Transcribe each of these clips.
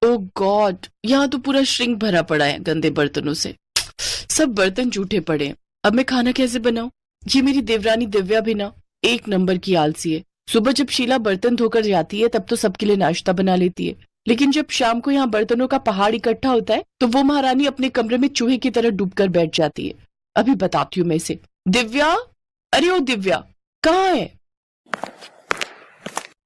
ओ God, यहाँ तो पूरा श्रिंक भरा पड़ा है गंदे बर्तनों से। सब बर्तन जूठे पड़े हैं। अब मैं खाना कैसे बनाऊं? ये मेरी देवरानी दिव्या भी ना एक नंबर की आलसी है। सुबह जब शीला बर्तन धोकर जाती है तब तो सबके लिए नाश्ता बना लेती है, लेकिन जब शाम को यहाँ बर्तनों का पहाड़ इकट्ठा होता है तो वो महारानी अपने कमरे में चूहे की तरह डूबकर बैठ जाती है। अभी बताती हूँ मैं इसे। दिव्या, अरे ओ दिव्या, कहाँ है?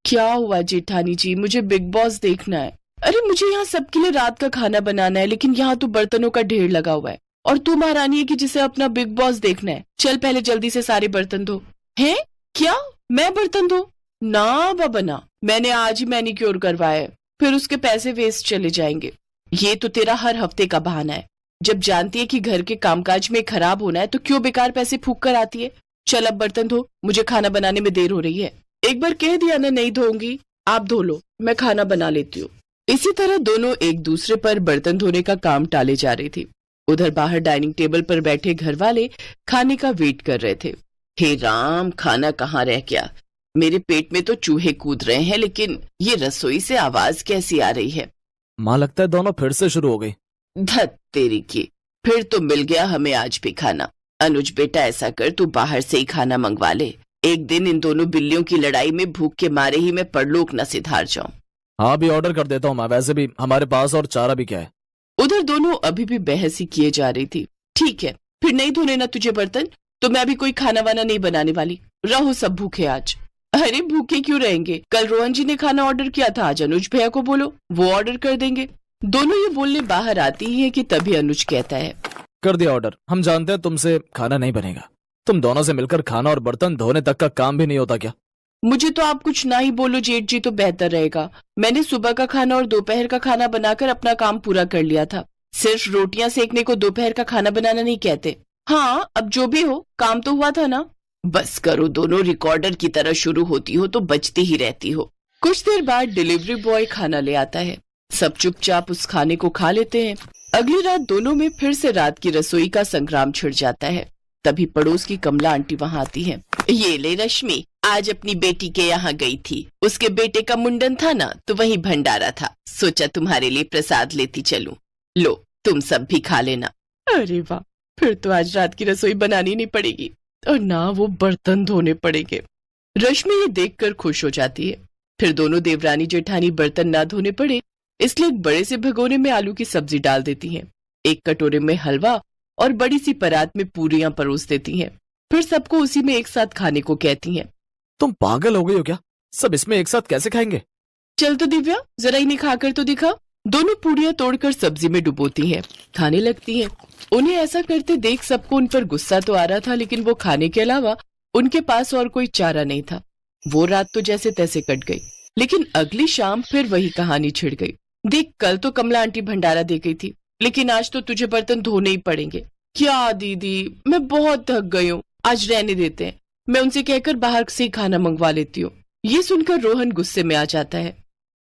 क्या हुआ जेठानी जी? मुझे बिग बॉस देखना है। अरे मुझे यहाँ सबके लिए रात का खाना बनाना है, लेकिन यहाँ तो बर्तनों का ढेर लगा हुआ है और तू महारानी है कि जिसे अपना बिग बॉस देखना है। चल पहले जल्दी से सारे बर्तन धो। हैं? क्या मैं बर्तन धो? ना बाबा ना, मैंने आज ही मैनिक्योर करवाया है, फिर उसके पैसे वेस्ट चले जाएंगे। ये तो तेरा हर हफ्ते का बहाना है। जब जानती है कि घर के कामकाज में खराब होना है तो क्यों बेकार पैसे फूक कर आती है। चल अब बर्तन धो, मुझे खाना बनाने में देर हो रही है। एक बार कह दिया ना नहीं धोऊंगी, आप धो लो, मैं खाना बना लेती हूँ। इसी तरह दोनों एक दूसरे पर बर्तन धोने का काम टाले जा रही थी। उधर बाहर डाइनिंग टेबल पर बैठे घर वाले खाने का वेट कर रहे थे। हे राम, खाना कहाँ रह गया? मेरे पेट में तो चूहे कूद रहे हैं, लेकिन ये रसोई से आवाज कैसी आ रही है? माँ लगता है दोनों फिर से शुरू हो गई। धत तेरी की, फिर तो मिल गया हमें आज भी खाना। अनुज बेटा ऐसा कर, तू बाहर से ही खाना मंगवा ले। एक दिन इन दोनों बिल्लियों की लड़ाई में भूख के मारे ही मैं परलोक न सिधार जाऊं। हाँ भी ऑर्डर कर देता हूँ माँ, वैसे भी हमारे पास और चारा भी क्या है। उधर दोनों अभी भी बहस ही किए जा रही थी। ठीक है, फिर नहीं धोने ना तुझे बर्तन, तो मैं भी कोई खाना वाना नहीं बनाने वाली। रहो सब भूखे आज। अरे भूखे क्यों रहेंगे? कल रोहन जी ने खाना ऑर्डर किया था, आज अनुज भैया को बोलो, वो ऑर्डर कर देंगे। दोनों ये बोलने बाहर आती ही है कि तभी अनुज कहता है, कर दिया ऑर्डर। हम जानते हैं तुमसे खाना नहीं बनेगा। तुम दोनों से मिलकर खाना और बर्तन धोने तक का काम भी नहीं होता क्या? मुझे तो आप कुछ ना ही बोलो जेठ जी तो बेहतर रहेगा। मैंने सुबह का खाना और दोपहर का खाना बनाकर अपना काम पूरा कर लिया था। सिर्फ रोटियां सेकने को दोपहर का खाना बनाना नहीं कहते। हाँ, अब जो भी हो, काम तो हुआ था ना। बस करो, दोनों रिकॉर्डर की तरह शुरू होती हो तो बचती ही रहती हो। कुछ देर बाद डिलीवरी बॉय खाना ले आता है। सब चुपचाप उस खाने को खा लेते हैं। अगली रात दोनों में फिर से रात की रसोई का संग्राम छिड़ जाता है। तभी पड़ोस की कमला आंटी वहाँ आती है। ये ले रश्मि, आज अपनी बेटी के यहाँ गई थी। उसके बेटे का मुंडन था ना, तो वही भंडारा था। सोचा तुम्हारे लिए प्रसाद लेती चलूं। लो, तुम सब भी खा लेना। अरे वाह, फिर तो आज रात की रसोई बनानी नहीं पड़ेगी और ना वो बर्तन धोने पड़ेंगे। रश्मि ये देखकर खुश हो जाती है। फिर दोनों देवरानी जेठानी बर्तन ना धोने पड़े इसलिए एक बड़े से भगोने में आलू की सब्जी डाल देती हैं। एक कटोरे में हलवा और बड़ी सी परात में पूरियां परोस देती हैं। फिर सबको उसी में एक साथ खाने को कहती हैं। तुम पागल हो गई हो क्या? सब इसमें एक साथ कैसे खाएंगे? चल तो दिव्या, जरा इन्हें खाकर तो दिखा। दोनों पूरियां तोड़कर सब्जी में डुबोती हैं, खाने लगती हैं। उन्हें ऐसा करते देख सबको उन पर गुस्सा तो आ रहा था, लेकिन वो खाने के अलावा उनके पास और कोई चारा नहीं था। वो रात तो जैसे तैसे कट गई, लेकिन अगली शाम फिर वही कहानी छिड़ गई। देख, कल तो कमला आंटी भंडारा दे गई थी, लेकिन आज तो तुझे बर्तन धोने ही पड़ेंगे। क्या दीदी, मैं बहुत थक गई हूँ, आज रहने देते हैं। मैं उनसे कहकर बाहर से ही खाना मंगवा लेती हूँ। ये सुनकर रोहन गुस्से में आ जाता है।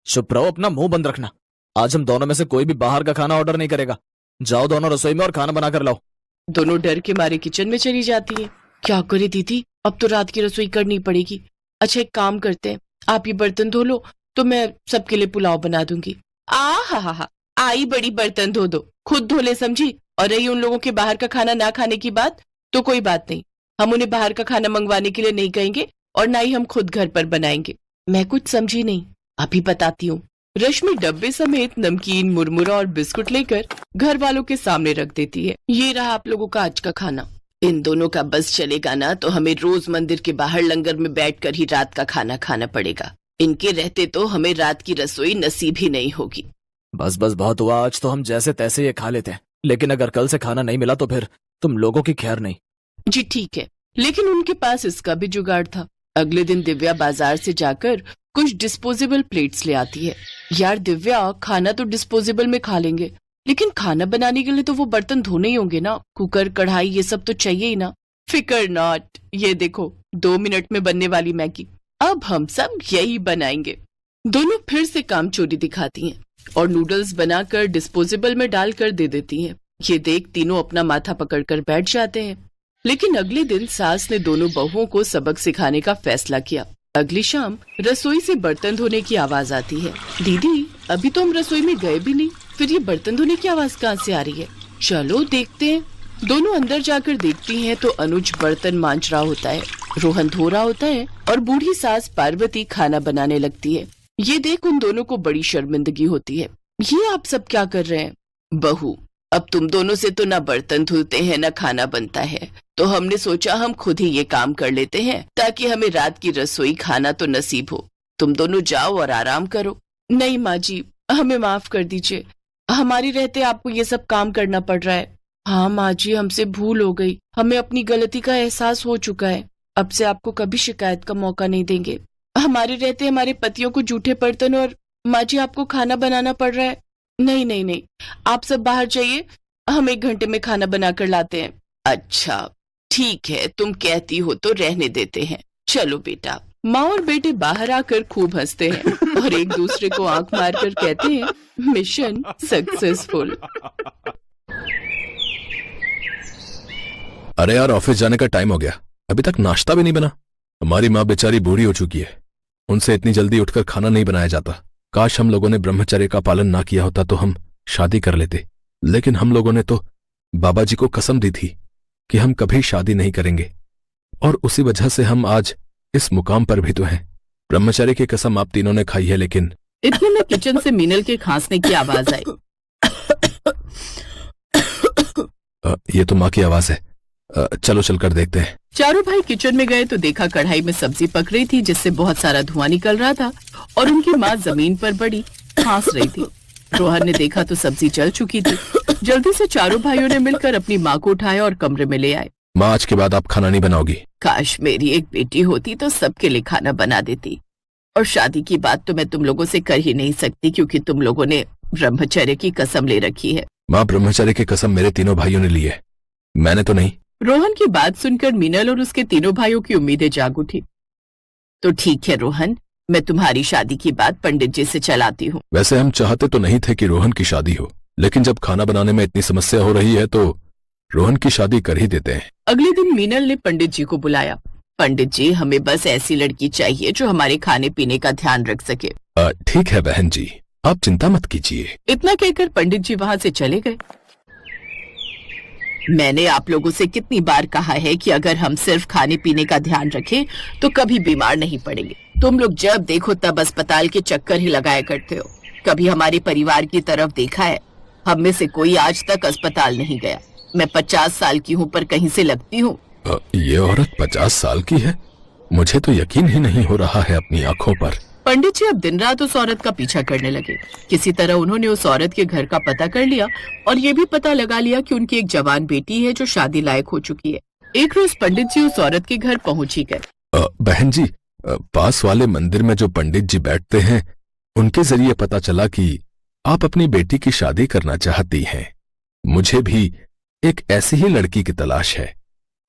चुप रहो, अपना मुंह बंद रखना। आज हम दोनों में से कोई भी बाहर का खाना ऑर्डर नहीं करेगा। जाओ दोनों रसोई में और खाना बना कर लाओ। दोनों डर के मारे किचन में चली जाती है। क्या करे दीदी, अब तो रात की रसोई करनी पड़ेगी। अच्छा एक काम करते हैं, आप ये बर्तन धो लो तो मैं सबके लिए पुलाव बना दूंगी। हा, आई बड़ी बर्तन धो दो, खुद धो ले समझी। और रही उन लोगों के बाहर का खाना ना खाने की बात, तो कोई बात नहीं, हम उन्हें बाहर का खाना मंगवाने के लिए नहीं कहेंगे और ना ही हम खुद घर पर बनाएंगे। मैं कुछ समझी नहीं, अभी बताती हूँ। रश्मि डब्बे समेत नमकीन, मुरमुरा और बिस्कुट लेकर घर वालों के सामने रख देती है। ये रहा आप लोगों का आज का खाना। इन दोनों का बस चलेगा ना तो हमें रोज मंदिर के बाहर लंगर में बैठकर ही रात का खाना खाना पड़ेगा। इनके रहते तो हमें रात की रसोई नसीब ही नहीं होगी। बस बस बहुत हुआ, आज तो हम जैसे तैसे ये खा लेते हैं, लेकिन अगर कल से खाना नहीं मिला तो फिर तुम लोगों की खैर नहीं। जी ठीक है, लेकिन उनके पास इसका भी जुगाड़ था। अगले दिन दिव्या बाजार से जाकर कुछ डिस्पोजेबल प्लेट्स ले आती है। यार दिव्या, खाना तो डिस्पोजेबल में खा लेंगे, लेकिन खाना बनाने के लिए तो वो बर्तन धोने ही होंगे ना। कुकर, कढ़ाई, ये सब तो चाहिए ही ना। फिकर नॉट, ये देखो 2 मिनट में बनने वाली मैगी, अब हम सब यही बनाएंगे। दोनों फिर से काम चोरी दिखाती हैं और नूडल्स बनाकर डिस्पोजेबल में डालकर दे देती हैं। ये देख तीनों अपना माथा पकड़कर बैठ जाते हैं। लेकिन अगले दिन सास ने दोनों बहुओं को सबक सिखाने का फैसला किया। अगली शाम रसोई से बर्तन धोने की आवाज आती है। दीदी, अभी तो हम रसोई में गए भी नहीं, फिर ये बर्तन धोने की आवाज कहाँ से आ रही है? चलो देखते हैं। दोनों अंदर जाकर देखती हैं तो अनुज बर्तन मांज रहा होता है, रोहन धो रहा होता है और बूढ़ी सास पार्वती खाना बनाने लगती है। ये देख उन दोनों को बड़ी शर्मिंदगी होती है। ये आप सब क्या कर रहे हैं? बहू, अब तुम दोनों से तो ना बर्तन धुलते हैं ना खाना बनता है, तो हमने सोचा हम खुद ही ये काम कर लेते हैं ताकि हमें रात की रसोई खाना तो नसीब हो। तुम दोनों जाओ और आराम करो। नहीं माँ जी, हमें माफ कर दीजिए, हमारी रहते आपको ये सब काम करना पड़ रहा है। हाँ माँ जी, हमसे भूल हो गई, हमें अपनी गलती का एहसास हो चुका है। अब से आपको कभी शिकायत का मौका नहीं देंगे। हमारे रहते हमारे पतियों को जूठे बर्तन और माँ जी आपको खाना बनाना पड़ रहा है। नहीं नहीं नहीं, आप सब बाहर जाइए, हम 1 घंटे में खाना बनाकर लाते हैं। अच्छा ठीक है, तुम कहती हो तो रहने देते हैं। चलो बेटा। माँ और बेटे बाहर आकर खूब हंसते हैं और एक दूसरे को आंख मारकर कहते हैं, मिशन सक्सेसफुल। अरे यार, ऑफिस जाने का टाइम हो गया, अभी तक नाश्ता भी नहीं बना। हमारी माँ बेचारी बूढ़ी हो चुकी है, उनसे इतनी जल्दी उठकर खाना नहीं बनाया जाता। काश हम लोगों ने ब्रह्मचर्य का पालन ना किया होता तो हम शादी कर लेते, लेकिन हम लोगों ने तो बाबा जी को कसम दी थी कि हम कभी शादी नहीं करेंगे, और उसी वजह से हम आज इस मुकाम पर भी तो हैं। ब्रह्मचर्य की कसम आप तीनों ने खाई है, लेकिन इतने में किचन से मीनल के खांसने की आवाज आई। ये तो माँ की आवाज है। चलो चलकर देखते हैं। चारों भाई किचन में गए तो देखा कढ़ाई में सब्जी पक रही थी जिससे बहुत सारा धुआं निकल रहा था और उनकी माँ जमीन पर बड़ी खांस रही थी। रोहन ने देखा तो सब्जी जल चुकी थी। जल्दी से चारों भाइयों ने मिलकर अपनी माँ को उठाया और कमरे में ले आए। माँ, आज के बाद आप खाना नहीं बनाओगी? काश मेरी एक बेटी होती तो सबके लिए खाना बना देती, और शादी की बात तो मैं तुम लोगों से कर ही नहीं सकती क्योंकि तुम लोगों ने ब्रह्मचर्य की कसम ले रखी है। माँ, ब्रह्मचर्य की कसम मेरे तीनों भाइयों ने ली है, मैंने तो नहीं। रोहन की बात सुनकर मीनल और उसके तीनों भाइयों की उम्मीदें जाग उठी। तो ठीक है रोहन, मैं तुम्हारी शादी की बात पंडित जी से चलाती हूँ। वैसे हम चाहते तो नहीं थे कि रोहन की शादी हो, लेकिन जब खाना बनाने में इतनी समस्या हो रही है तो रोहन की शादी कर ही देते हैं। अगले दिन मीनल ने पंडित जी को बुलाया। पंडित जी, हमें बस ऐसी लड़की चाहिए जो हमारे खाने पीने का ध्यान रख सके। ठीक है बहन जी, आप चिंता मत कीजिए। इतना कहकर पंडित जी वहाँ से चले गए। मैंने आप लोगों से कितनी बार कहा है कि अगर हम सिर्फ खाने पीने का ध्यान रखें तो कभी बीमार नहीं पड़ेंगे। तुम लोग जब देखो तब अस्पताल के चक्कर ही लगाया करते हो। कभी हमारे परिवार की तरफ देखा है? हम में से कोई आज तक अस्पताल नहीं गया। मैं 50 साल की हूँ पर कहीं से लगती हूँ। ये औरत 50 साल की है? मुझे तो यकीन ही नहीं हो रहा है अपनी आंखों पर। पंडित जी अब दिन रात उस औरत का पीछा करने लगे। किसी तरह उन्होंने उस औरत के घर का पता कर लिया और ये भी पता लगा लिया कि उनकी एक जवान बेटी है जो शादी लायक हो चुकी है। एक रोज पंडित जी उस औरत के घर पहुंच ही गए। बहन जी, पास वाले मंदिर में जो पंडित जी बैठते हैं उनके जरिए पता चला कि आप अपनी बेटी की शादी करना चाहती हैं। मुझे भी एक ऐसी ही लड़की की तलाश है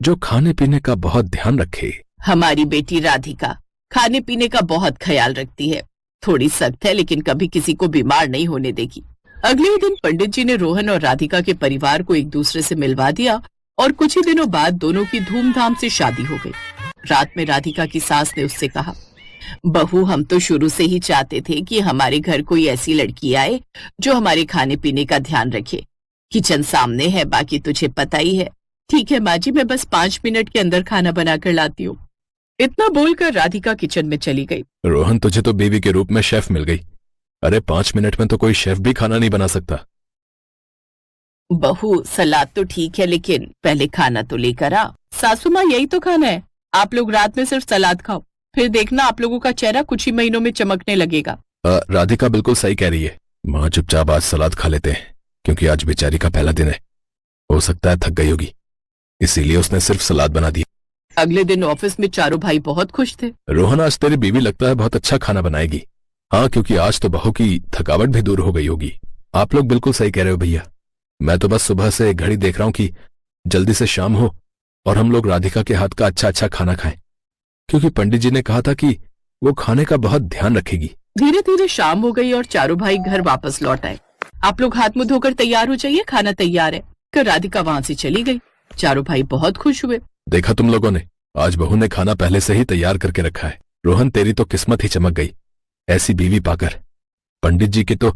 जो खाने पीने का बहुत ध्यान रखे। हमारी बेटी राधिका खाने पीने का बहुत ख्याल रखती है। थोड़ी सख्त है लेकिन कभी किसी को बीमार नहीं होने देगी। अगले ही दिन पंडित जी ने रोहन और राधिका के परिवार को एक दूसरे से मिलवा दिया और कुछ ही दिनों बाद दोनों की धूमधाम से शादी हो गई। रात में राधिका की सास ने उससे कहा, बहू, हम तो शुरू से ही चाहते थे कि हमारे घर कोई ऐसी लड़की आए जो हमारे खाने पीने का ध्यान रखे। किचन सामने है, बाकी तुझे पता ही है। ठीक है माँ जी, मैं बस 5 मिनट के अंदर खाना बनाकर लाती हूँ। इतना बोलकर राधिका किचन में चली गई। रोहन, तुझे तो बीवी के रूप में शेफ मिल गई। अरे 5 मिनट में तो कोई शेफ भी खाना नहीं बना सकता। बहू, सलाद तो ठीक है लेकिन पहले खाना तो लेकर आ। सासू माँ, यही तो खाना है। आप लोग रात में सिर्फ सलाद खाओ, फिर देखना आप लोगों का चेहरा कुछ ही महीनों में चमकने लगेगा। राधिका बिल्कुल सही कह रही है। माँ, चुपचाप आज सलाद खा लेते हैं क्योंकि आज बेचारी का पहला दिन है। हो सकता है थक गई होगी, इसीलिए उसने सिर्फ सलाद बना दी। अगले दिन ऑफिस में चारों भाई बहुत खुश थे। रोहन, आज तेरी बीवी लगता है बहुत अच्छा खाना बनाएगी। हाँ, क्योंकि आज तो बहू की थकावट भी दूर हो गई होगी। आप लोग बिल्कुल सही कह रहे हो भैया। मैं तो बस सुबह से घड़ी देख रहा हूँ कि जल्दी से शाम हो और हम लोग राधिका के हाथ का अच्छा अच्छा खाना खाएं, क्योंकि पंडित जी ने कहा था कि वो खाने का बहुत ध्यान रखेगी। धीरे धीरे शाम हो गई और चारों भाई घर वापस लौट आए। आप लोग हाथ मुंह धोकर तैयार हो जाइए, खाना तैयार है। कर राधिका वहाँ से चली गई। चारों भाई बहुत खुश हुए। देखा तुम लोगों ने, आज बहू ने खाना पहले से ही तैयार करके रखा है। रोहन, तेरी तो किस्मत ही चमक गई ऐसी बीवी पाकर। पंडित जी की तो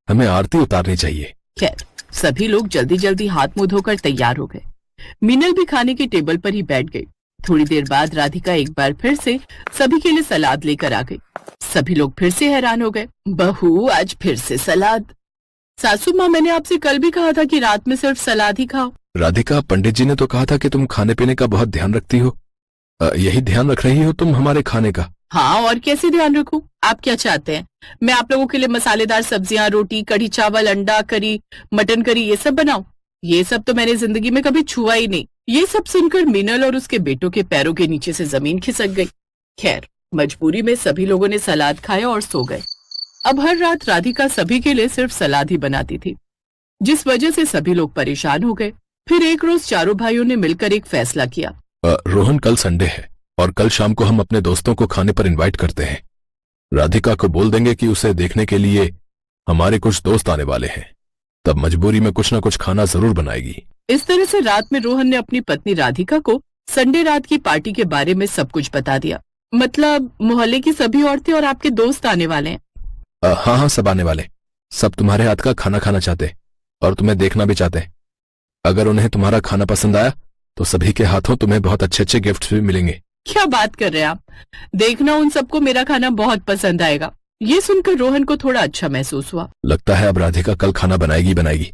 हमें आरती उतारनी चाहिए। खैर, सभी लोग जल्दी जल्दी हाथ मुंह धोकर तैयार हो गए। मीनल भी खाने की टेबल पर ही बैठ गई। थोड़ी देर बाद राधिका एक बार फिर से सभी के लिए सलाद लेकर आ गई। सभी लोग फिर से हैरान हो गए। बहू, आज फिर से सलाद? सासू माँ, मैंने आपसे कल भी कहा था कि रात में सिर्फ सलाद ही खाओ। राधिका, पंडित जी ने तो कहा था कि तुम खाने पीने का बहुत ध्यान रखती हो। यही ध्यान रख रही हो तुम हमारे खाने का? हाँ, और कैसे ध्यान रखूं? आप क्या चाहते हैं, मैं आप लोगों के लिए मसालेदार सब्जियां, रोटी, कढ़ी चावल, अंडा करी, मटन करी ये सब बनाऊं? ये सब तो मैंने जिंदगी में कभी छुआ ही नहीं। ये सब सुनकर मीनल और उसके बेटों के पैरों के नीचे से जमीन खिसक गई। खैर, मजबूरी में सभी लोगों ने सलाद खाया और सो गए। अब हर रात राधिका सभी के लिए सिर्फ सलाद ही बनाती थी, जिस वजह से सभी लोग परेशान हो गए। फिर एक रोज चारों भाइयों ने मिलकर एक फैसला किया। रोहन, कल संडे है और कल शाम को हम अपने दोस्तों को खाने पर इनवाइट करते हैं। राधिका को बोल देंगे कि उसे देखने के लिए हमारे कुछ दोस्त आने वाले हैं, तब मजबूरी में कुछ न कुछ खाना जरूर बनाएगी। इस तरह से रात में रोहन ने अपनी पत्नी राधिका को संडे रात की पार्टी के बारे में सब कुछ बता दिया। मतलब मोहल्ले की सभी औरतें और आपके दोस्त आने वाले हैं। हाँ हाँ, सब आने वाले। सब तुम्हारे हाथ का खाना खाना चाहते और तुम्हें देखना भी चाहते। अगर उन्हें तुम्हारा खाना पसंद आया तो सभी के हाथों तुम्हें बहुत अच्छे अच्छे गिफ्ट्स भी मिलेंगे। क्या बात कर रहे हैं आप? देखना, उन सबको मेरा खाना बहुत पसंद आएगा। ये सुनकर रोहन को थोड़ा अच्छा महसूस हुआ। लगता है अब राधिका कल खाना बनाएगी,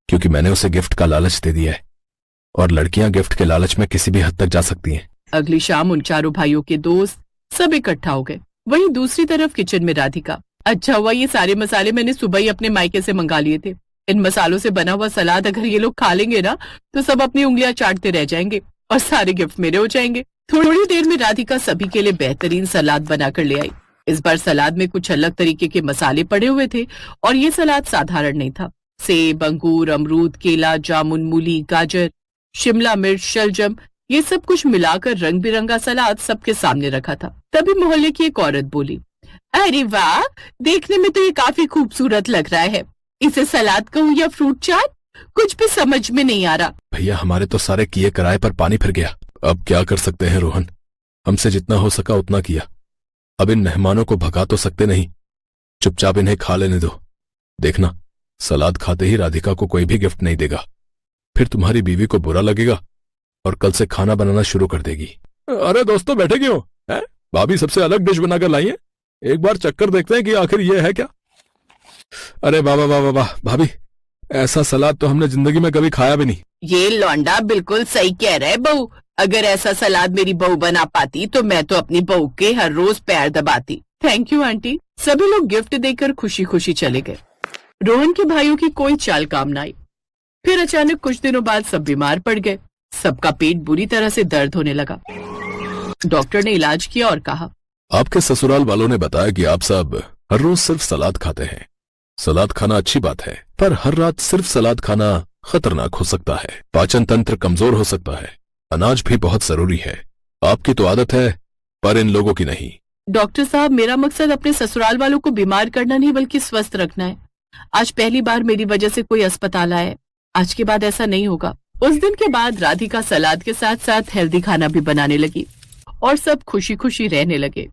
क्योंकि मैंने उसे गिफ्ट का लालच दे दिया है और लड़कियां गिफ्ट के लालच में किसी भी हद तक जा सकती हैं। अगली शाम उन चारों भाइयों के दोस्त सब इकट्ठा हो गए। वहीं दूसरी तरफ किचन में राधिका। अच्छा हुआ ये सारे मसाले मैंने सुबह ही अपने मायके से मंगा लिए थे। इन मसालों से बना हुआ सलाद अगर ये लोग खा लेंगे ना तो सब अपनी उंगलियां चाटते रह जाएंगे और सारे गिफ्ट मेरे हो जाएंगे। थोड़ी देर में राधिका सभी के लिए बेहतरीन सलाद बनाकर ले आई। इस बार सलाद में कुछ अलग तरीके के मसाले पड़े हुए थे और ये सलाद साधारण नहीं था। सेब, अंगूर, अमरूद, केला, जामुन, मूली, गाजर, शिमला मिर्च, शलजम, ये सब कुछ मिलाकर रंग बिरंगा सलाद सबके सामने रखा था। तभी मोहल्ले की एक औरत बोली, अरे वाह, देखने में तो ये काफी खूबसूरत लग रहा है। इसे सलाद कहूँ या फ्रूट चाट, कुछ भी समझ में नहीं आ रहा। भैया, हमारे तो सारे किए किराए पर पानी फिर गया। अब क्या कर सकते हैं रोहन, हमसे जितना हो सका उतना किया। अब इन मेहमानों को भगा तो सकते नहीं, चुपचाप इन्हें खा लेने दो। देखना, सलाद खाते ही राधिका को कोई भी गिफ्ट नहीं देगा, फिर तुम्हारी बीवी को बुरा लगेगा और कल से खाना बनाना शुरू कर देगी। अरे दोस्तों, बैठे क्यों हैं? भाभी सबसे अलग डिश बनाकर लाई है, एक बार चक्कर देखते हैं कि आखिर ये है क्या। अरे वाह वाह वाह वाह भाभी, ऐसा सलाद तो हमने जिंदगी में कभी खाया भी नहीं। ये लौंडा बिल्कुल सही कह रहा है बहू। अगर ऐसा सलाद मेरी बहू बना पाती तो मैं तो अपनी बहू के हर रोज पैर दबाती। Thank you aunty. सभी लोग गिफ्ट देकर खुशी खुशी चले गए। रोहन के भाइयों की कोई चाल काम न आई। फिर अचानक कुछ दिनों बाद सब बीमार पड़ गए। सबका पेट बुरी तरह से दर्द होने लगा। डॉक्टर ने इलाज किया और कहा, आपके ससुराल वालों ने बताया कि आप सब हर रोज सिर्फ सलाद खाते हैं। सलाद खाना अच्छी बात है, पर हर रात सिर्फ सलाद खाना खतरनाक हो सकता है। पाचन तंत्र कमजोर हो सकता है। अनाज भी बहुत जरूरी है। आपकी तो आदत है, पर इन लोगों की नहीं। डॉक्टर साहब, मेरा मकसद अपने ससुराल वालों को बीमार करना नहीं बल्कि स्वस्थ रखना है। आज पहली बार मेरी वजह से कोई अस्पताल आया है। आज के बाद ऐसा नहीं होगा। उस दिन के बाद राधिका सलाद के साथ साथ हेल्दी खाना भी बनाने लगी और सब खुशी खुशी रहने लगे।